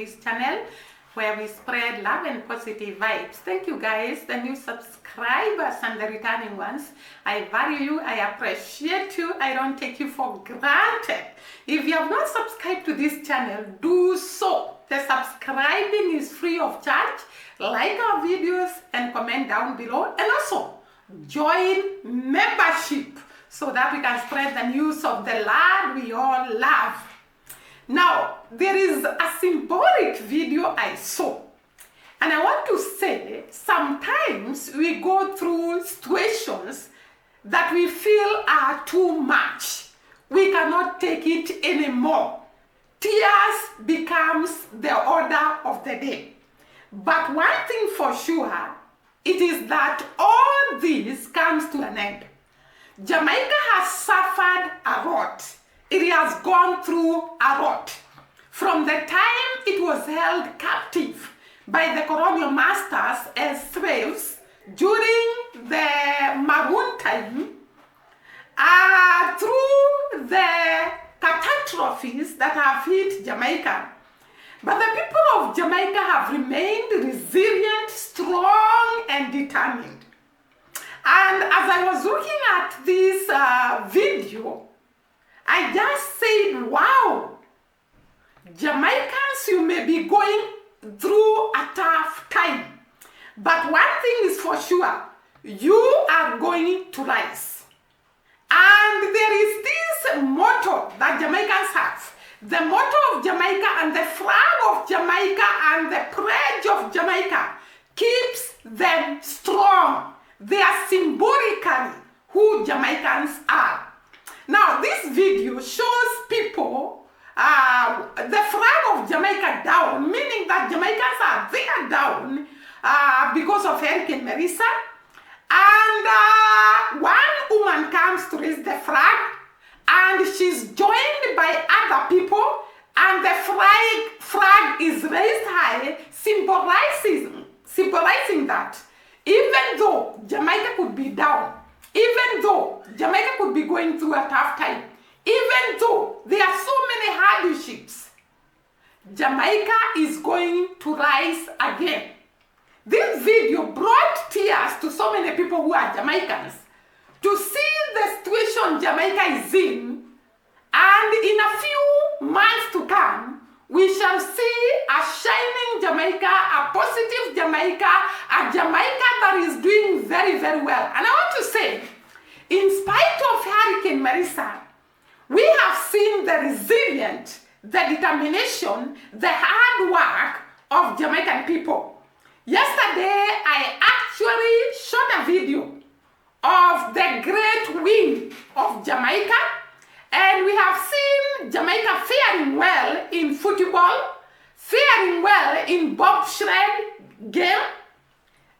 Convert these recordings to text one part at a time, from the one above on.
this channel where we spread love and positive vibes. Thank you guys, the new subscribers and the returning ones. I value you, I appreciate you, I don't take you for granted. If you have not subscribed to this channel, do so. The subscribing is free of charge. Like our videos and comment down below, and also join membership so that we can spread the news of the Lord we all love. Now, there is a symbolic video I saw, and I want to say sometimes we go through situations that we feel are too much. We cannot take it anymore. Tears becomes the order of the day. But one thing for sure, it is that all this comes to an end. Jamaica has suffered a lot. It has gone through a lot. From the time it was held captive by the colonial masters as slaves during the Maroon time, through the catastrophes that have hit Jamaica. But the people of Jamaica have remained resilient, strong, and determined. And as I was looking at this video, I just said, wow, Jamaicans, you may be going through a tough time. But one thing is for sure, you are going to rise. And there is this motto that Jamaicans have. The motto of Jamaica and the flag of Jamaica and the pledge of Jamaica keeps them strong. They are symbolically who Jamaicans are. Now, this video shows people the flag of Jamaica down, meaning that Jamaicans are there down because of Hurricane Melissa. And one woman comes to raise the flag, and she's joined by other people, and the flag is raised high, symbolizing that even though Jamaica could be down, even though Jamaica could be going through a tough time, even though there are so many hardships, Jamaica is going to rise again. This video brought tears to so many people who are Jamaicans to see the situation Jamaica is in, and in a few months to come, we shall see a shining Jamaica, a positive Jamaica, a Jamaica that is doing very, very well. And I want to say, in spite of Hurricane Melissa, we have seen the resilience, the determination, the hard work of Jamaican people. Yesterday, I actually shot a video of the great win of Jamaica, and we have seen Jamaica faring well in football, faring well in bobsled game,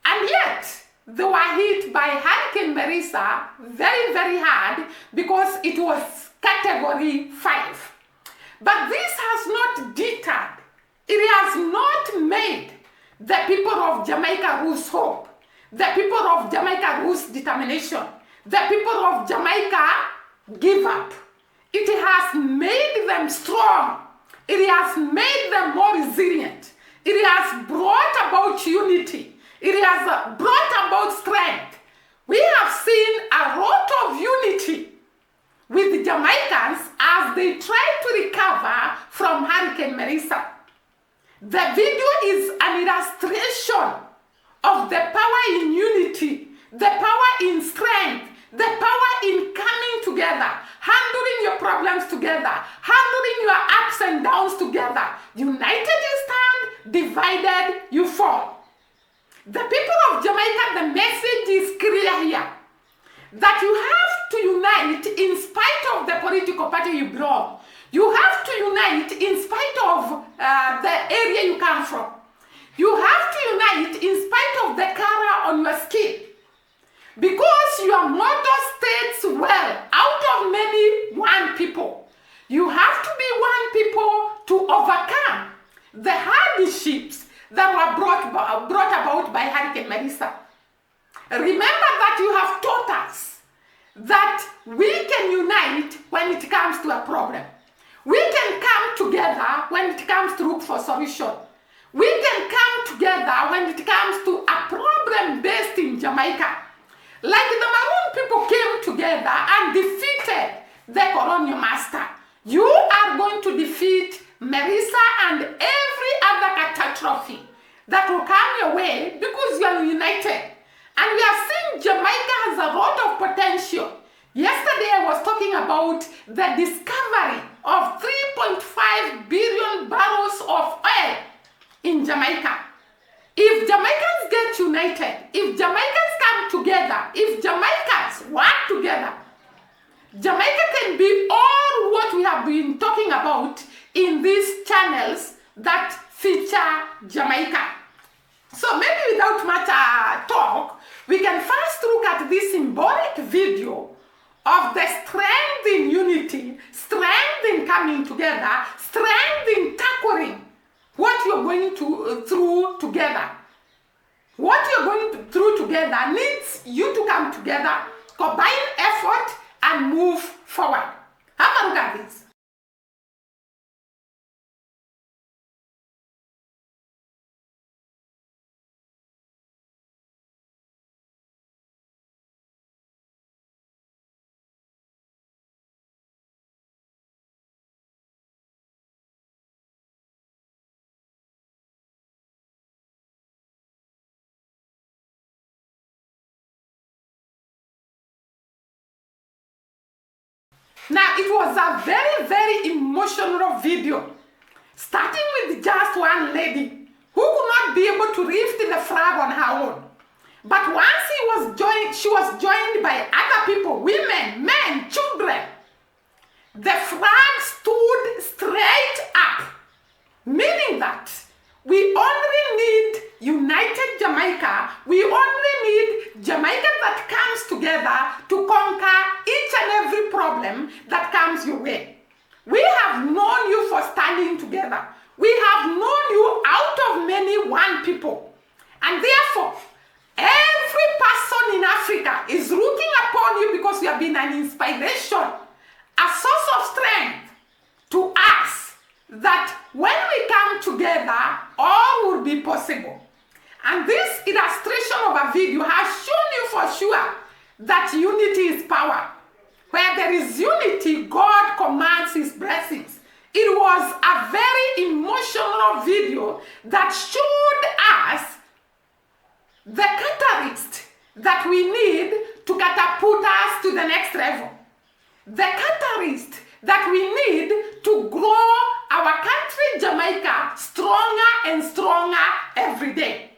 and yet they were hit by Hurricane Melissa very, very hard because it was category 5. But this has not deterred, it has not made the people of Jamaica lose hope. The people of Jamaica lose determination. The people of Jamaica give up. It has made them strong. It has made them more resilient. It has brought about unity. It has brought about strength. We have seen a lot of unity with the Jamaicans as they try to recover from Hurricane Melissa. The video is an illustration of the power in unity, the power in strength, the power in coming together, handling your problems together, handling your ups and downs together. United you stand, divided you fall. The people of Jamaica, the message is clear here, that you have to unite in spite of the political party you belong. You have to unite in spite of the area you come from. You have to unite in spite of the color on your skin. Because your motto states well, out of many, one people. You have to be one people to overcome the hardships that were brought about by Hurricane Melissa. Remember that you have taught us that we can unite when it comes to a problem. We can come together when it comes to look for solution. We can come together when it comes to a problem based in Jamaica. Like the Maroon people came together and defeated the colonial master. You are going to defeat Marisa and every other catastrophe that will come your way because you are united. And we are seeing Jamaica has a lot of potential. Yesterday I was talking about the discovery of 3.5 billion barrels of oil in Jamaica. If Jamaicans get united, if Jamaicans come together, if Jamaicans work together, Jamaica can be all what we have been talking about in these channels that feature Jamaica. So maybe without much talk, we can first look at this symbolic video of the strength in unity, strength in coming together, strength in tackling what you're going through together. What you're going through together needs you to come together, combine effort, and move forward. Have a look at this. Now, it was a very, very emotional video, starting with just one lady who could not be able to lift the flag on her own. But once she was joined by other people, women, men, children, the flag stood straight up, meaning that we only need united Jamaica. We only need Jamaica that comes together to conquer each and every problem that comes your way. We have known you for standing together. We have known you out of many one people. And therefore, every person in Africa is looking upon you because you have been an inspiration, a source of strength to us, that when we come together, all will be possible. And this illustration of a video has shown you for sure that unity is power. Where there is unity, God commands his blessings. It was a very emotional video that showed us the catalyst that we need to catapult us to the next level. The catalyst that we need to grow our country, Jamaica, stronger and stronger every day.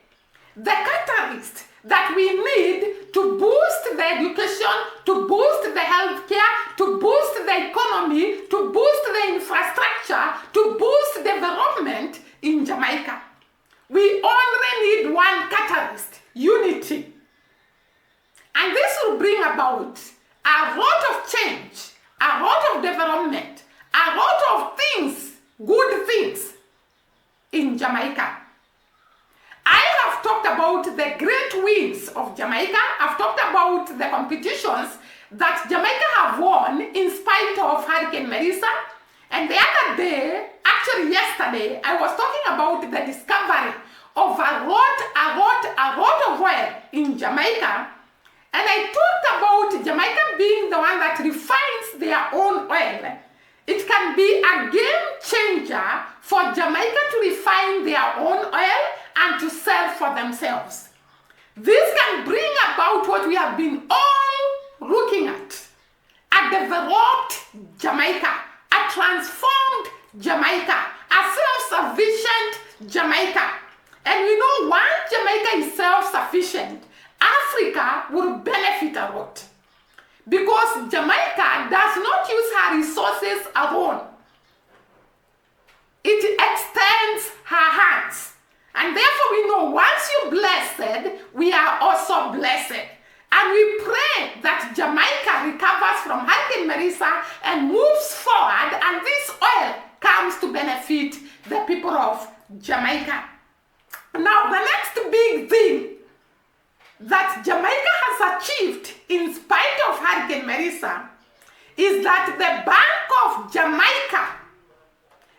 The catalyst that we need to boost the education, to boost the healthcare, to boost the economy, to boost the infrastructure, to boost development in Jamaica. We only need one catalyst, unity. And this will bring about a lot of change, a lot of development, a lot of things, good things in Jamaica. I have talked about the great wins of Jamaica. I've talked about the competitions that Jamaica have won in spite of Hurricane Marisa. And the other day, actually yesterday, I was talking about the discovery of a lot of oil in Jamaica. And I talked about Jamaica being the one that refines their own oil. It can be a game changer for Jamaica to refine their own oil and to sell for themselves. This can bring about what we have been all looking at: a developed Jamaica, a transformed Jamaica, a self-sufficient Jamaica. And we know once Jamaica is self-sufficient, Africa will benefit a lot. Because Jamaica does not use her resources alone. It extends her hands. And therefore we know once you're blessed, we are also blessed. And we pray that Jamaica recovers from Hurricane Marisa and moves forward, and this oil comes to benefit the people of Jamaica. Now, the next big thing that Jamaica has achieved in spite of Hurricane Marisa is that the Bank of Jamaica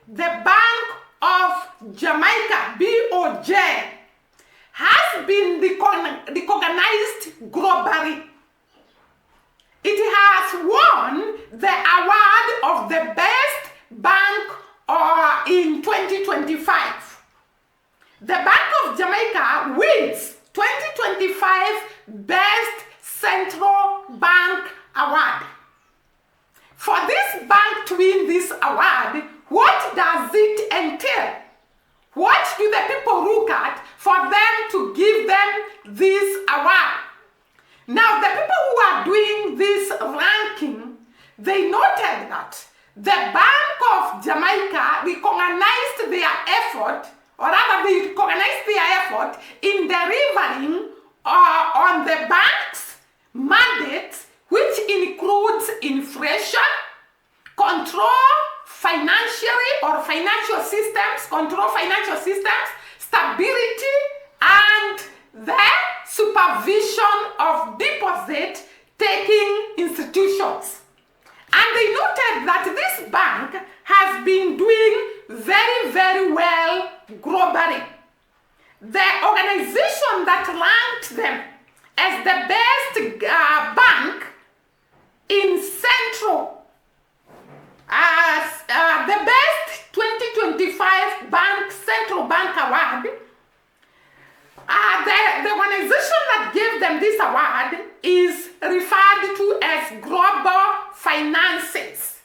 the Bank of Jamaica, BOJ, has been recognized globally. It has won the award of the best bank in 2025. The Bank of Jamaica wins 2025 Best Central Bank Award. For this bank to win this award, what does it entail? What do the people look at for them to give them this award? Now, the people who are doing this ranking, they noted that the Bank of Jamaica recognized their effort, or rather they recognized their effort in delivering on the bank's mandates, which includes inflation, control financial systems, stability, and the supervision of deposit-taking institutions. And they noted that this bank has been doing very, very well globally. The organization that ranked them as the best bank in Central, as the best 2025 Central Bank Award, the organization that gave them this award is referred to as Global Finances.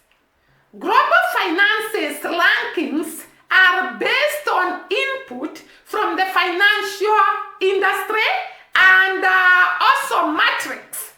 Global Finances rankings are based on input from the financial industry and also metrics.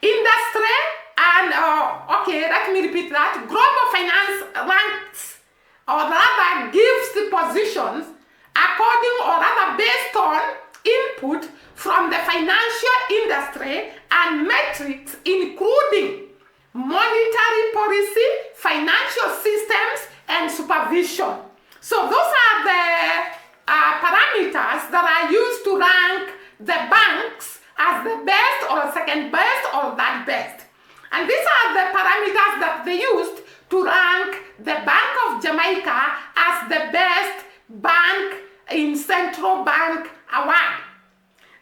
Industry and, let me repeat that. Global Finance ranks, or rather gives the positions according or rather based on input from the financial industry and metrics including monetary policy, financial systems, and supervision. So those are the parameters that are used to rank the banks as the best or second best or that best. And these are the parameters that they used to rank the Bank of Jamaica as the best bank in Central Bank Award.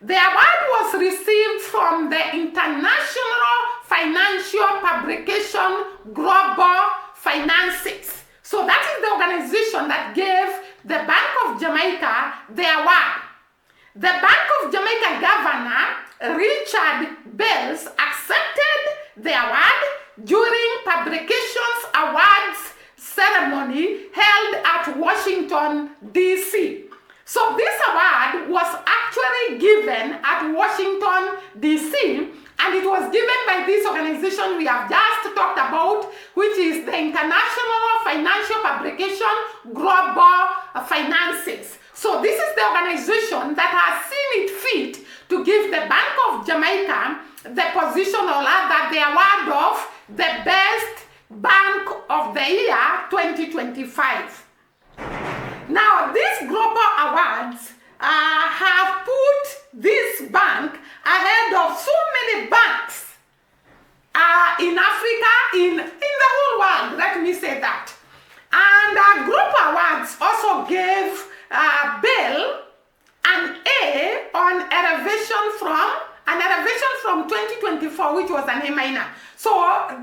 The award was received from the international financial publication Global Finances. So that is the organization that gave the Bank of Jamaica the award. The Bank of Jamaica Governor Richard Bells accepted the award during publications awards ceremony held at Washington, D.C. So this award was actually given at Washington, D.C., and it was given by this organization we have just talked about, which is the International Financial Publication Global Finances. So this is the organization that has seen it fit to give the Bank of Jamaica the position, or rather the award of the best Bank of the Year 2025. Now, these global awards have put this bank ahead of so many banks in Africa, in the whole world, let me say that. And global awards also gave Bell an A on an elevation from 2024, which was an A-. So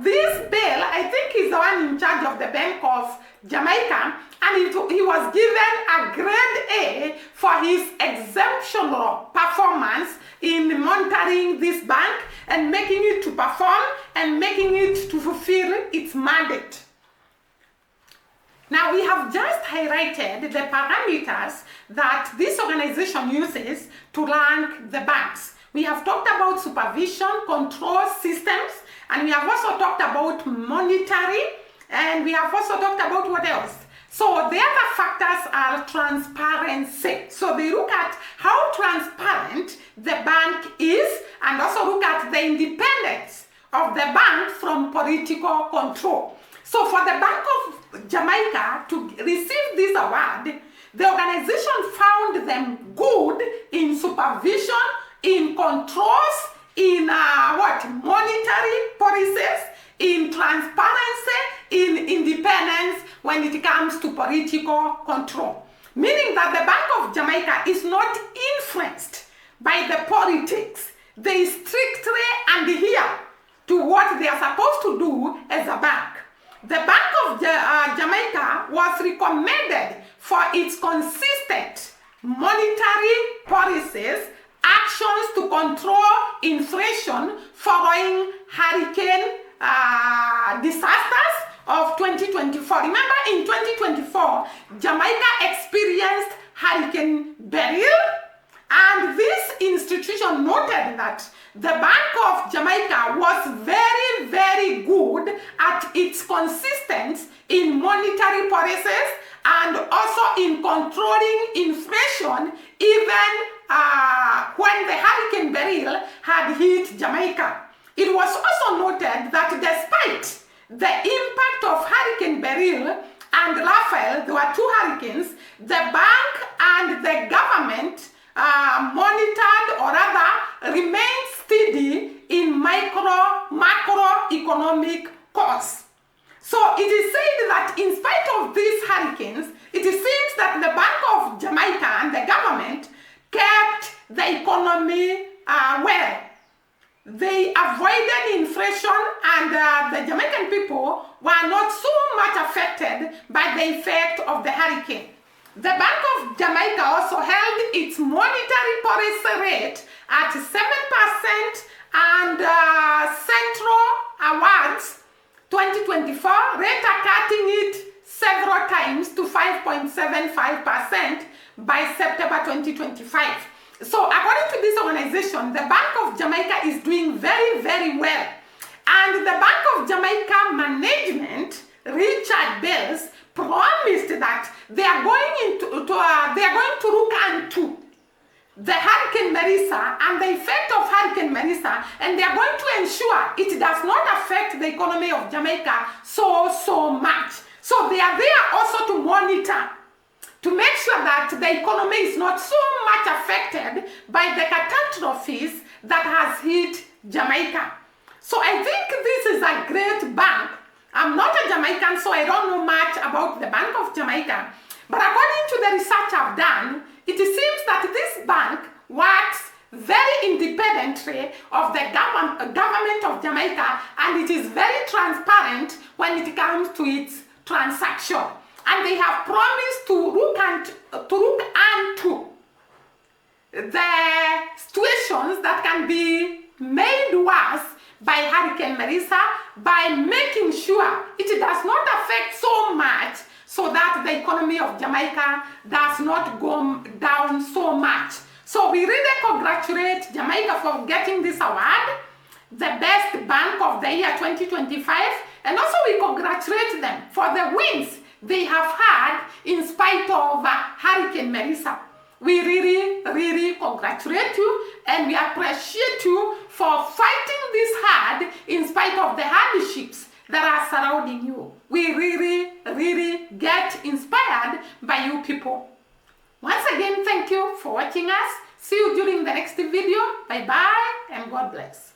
this Bell, I think, is the one in charge of the Bank of Jamaica, and he was given a grade A for his exceptional performance in monitoring this bank and making it to perform and making it to fulfill its mandate. Now, we have just highlighted the parameters that this organization uses to rank the banks. We have talked about supervision, control systems, and we have also talked about monetary, and we have also talked about what else? So the other factors are transparency. So they look at how transparent the bank is and also look at the independence of the bank from political control. So for the Bank of Jamaica to receive this award, the organization found them good in supervision, in controls, in monetary policies, in transparency, in independence when it comes political control, meaning that the Bank of Jamaica is not influenced by the politics. They strictly adhere to what they are supposed to do as a bank. The Bank of Jamaica was recommended for its consistent monetary policies, actions to control inflation following hurricane disasters of 2024. Remember, in 2024, Jamaica experienced Hurricane Beryl, and this institution noted that the Bank of Jamaica was very, very good at its consistency in monetary policies and also in controlling inflation even when the Hurricane Beryl had hit Jamaica. It was also noted that despite the impact of Hurricane Beryl and Raphael, there were two hurricanes, the bank and the government monitored, or rather remained steady in macroeconomic course. So it is said that in spite of these hurricanes, it seems that the Bank of Jamaica and the government kept the economy well. They avoided inflation, and the Jamaican people were not so much affected by the effect of the hurricane. The Bank of Jamaica also held its monetary policy rate at 7%, and Central Awards 2024 rate cutting it several times to 5.75% by September 2025. So according to this organization, the Bank of Jamaica is doing very, very well. And the Bank of Jamaica management, Richard Bells, promised that they are going to look into the Hurricane Melissa and the effect of Hurricane Melissa, and they are going to ensure it does not affect the economy of Jamaica so much. So they are there also to monitor, to make sure that the economy is not so much affected by the catastrophes that has hit Jamaica. So I think this is a great bank. I'm not a Jamaican, so I don't know much about the Bank of Jamaica. But according to the research I've done, it seems that this bank works very independently of the government of Jamaica, and it is very transparent when it comes to its transaction. And they have promised to look into the situations that can be made worse by Hurricane Melissa, by making sure it does not affect so much so that the economy of Jamaica does not go down so much. So we really congratulate Jamaica for getting this award, the best bank of the year 2025, and also we congratulate them for the wins they have had in spite of Hurricane Melissa. We really congratulate you, and we appreciate you for fighting this hard in spite of the hardships that are surrounding you. We really get inspired by you people. Once again, thank you for watching us. See you during the next video. Bye bye and God bless.